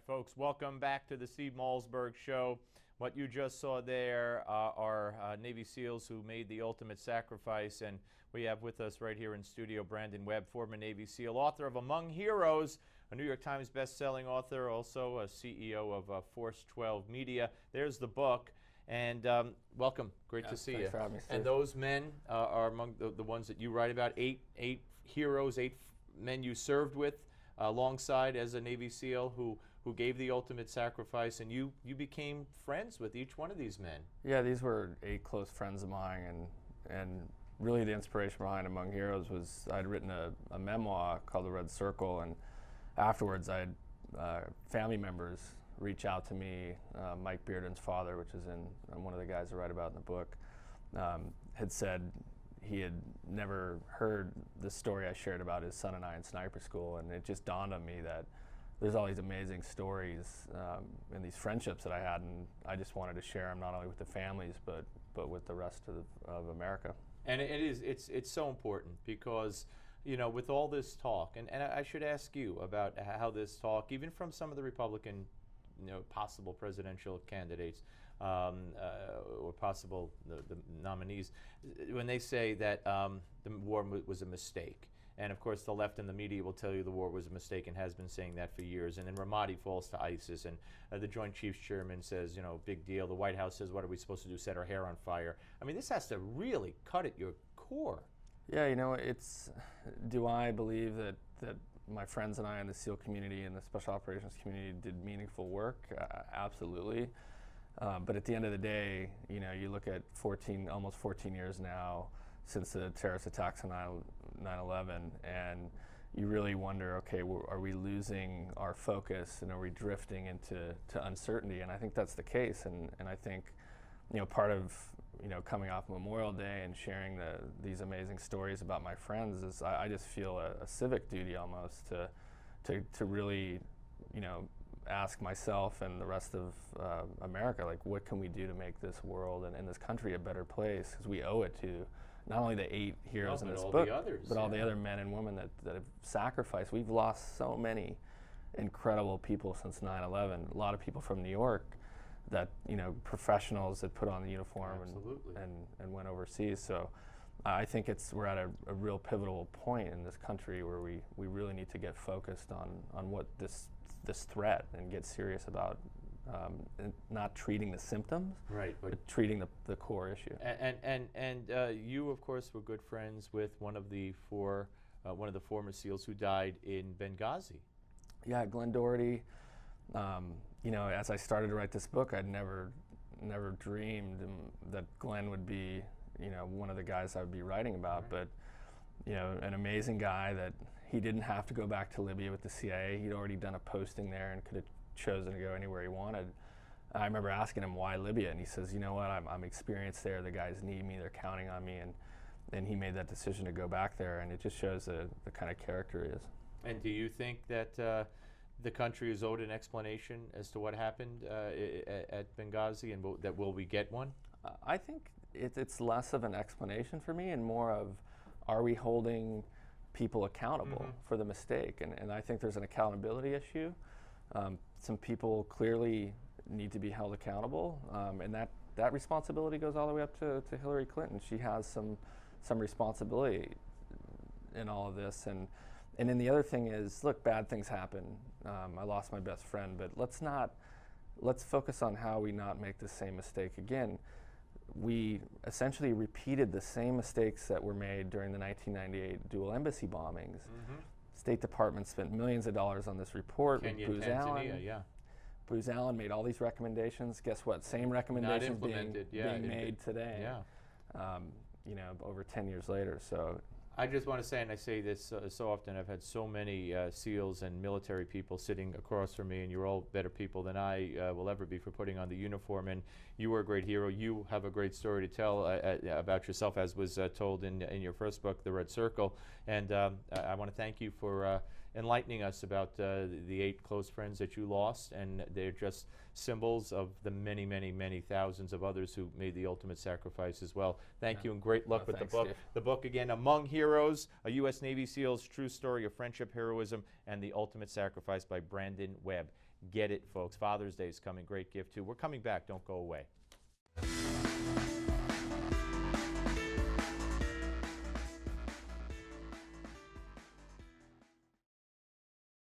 folks, welcome back to the Steve Malzberg Show. What you just saw there are Navy SEALs who made the ultimate sacrifice, and we have with us right here in studio Brandon Webb, former Navy SEAL, author of Among Heroes, a New York Times best-selling author, also a CEO of Force 12 Media. There's the book, and welcome. Great to see you. Thanks for having me, Steve. And those men are among the ones that you write about, eight heroes, eight men you served with alongside as a Navy SEAL who gave the ultimate sacrifice, and you became friends with each one of these men. Yeah, these were 8 close friends of mine, and really the inspiration behind Among Heroes was I'd written a memoir called The Red Circle, and afterwards I had family members reach out to me. Mike Bearden's father, which is in one of the guys I write about in the book, had said he had never heard the story I shared about his son and I in sniper school, and it just dawned on me that there's all these amazing stories and these friendships that I had, and I just wanted to share them not only with the families but with the rest of America. And it's so important because, you know, with all this talk, and I should ask you about how this talk, even from some of the Republican, you know, possible presidential candidates or possible the nominees, when they say that the war was a mistake. And of course, the left and the media will tell you the war was a mistake and has been saying that for years. And then Ramadi falls to ISIS, and the Joint Chiefs Chairman says, you know, big deal. The White House says, what are we supposed to do, set our hair on fire? I mean, this has to really cut at your core. Yeah, you know, do I believe that my friends and I in the SEAL community and the Special Operations community did meaningful work? Absolutely. But at the end of the day, you know, you look at almost 14 years now since the terrorist attacks on 9/11, and you really wonder, okay, are we losing our focus and are we drifting into uncertainty? And I think that's the case. And I think, you know, part of, you know, coming off Memorial Day and sharing these amazing stories about my friends is I just feel a civic duty almost to really, you know, ask myself and the rest of America, like, what can we do to make this world and this country a better place? Because we owe it to not only the 8 heroes in this book, but all the other men and women that have sacrificed. We've lost so many incredible people since 9/11. A lot of people from New York that, you know, professionals that put on the uniform and went overseas. So I think we're at a real pivotal point in this country where we really need to get focused on what this threat and get serious about not treating the symptoms, right, but treating the core issue. And you, of course, were good friends with one of the former SEALs who died in Benghazi. Yeah, Glenn Doherty. You know, as I started to write this book, I'd never dreamed that Glenn would be, you know, one of the guys I would be writing about. Right. But, you know, an amazing guy that he didn't have to go back to Libya with the CIA. He'd already done a posting there and could have chosen to go anywhere he wanted. I remember asking him why Libya, and he says, you know what, I'm experienced there. The guys need me. They're counting on me, and he made that decision to go back there, and it just shows the kind of character he is. And do you think that the country is owed an explanation as to what happened at Benghazi, and that will we get one? I think it's less of an explanation for me and more of, are we holding people accountable for the mistake? And I think there's an accountability issue. Some people clearly need to be held accountable, and that responsibility goes all the way up to Hillary Clinton. She has some responsibility in all of this. And then the other thing is, look, bad things happen. I lost my best friend, but let's focus on how we not make the same mistake again. We essentially repeated the same mistakes that were made during the 1998 dual embassy bombings. State Department spent millions of dollars on this report. Kenya, Booz Tanzania, Allen. yeah. Booz Allen made all these recommendations. Guess what? Same recommendations being made today. Yeah. You know, over 10 years later. So I just want to say, and I say this so often, I've had so many SEALs and military people sitting across from me, and you're all better people than I will ever be for putting on the uniform, and you were a great hero. You have a great story to tell about yourself, as was told in your first book, The Red Circle, and I want to thank you for enlightening us about the 8 close friends that you lost, and they're just symbols of the many, many, many thousands of others who made the ultimate sacrifice as well. Thank you, and great luck with the book. Steve. The book, again, Among Heroes. Heroes, a U.S. Navy SEAL's true story of friendship, heroism, and the ultimate sacrifice by Brandon Webb. Get it, folks. Father's Day is coming. Great gift, too. We're coming back. Don't go away.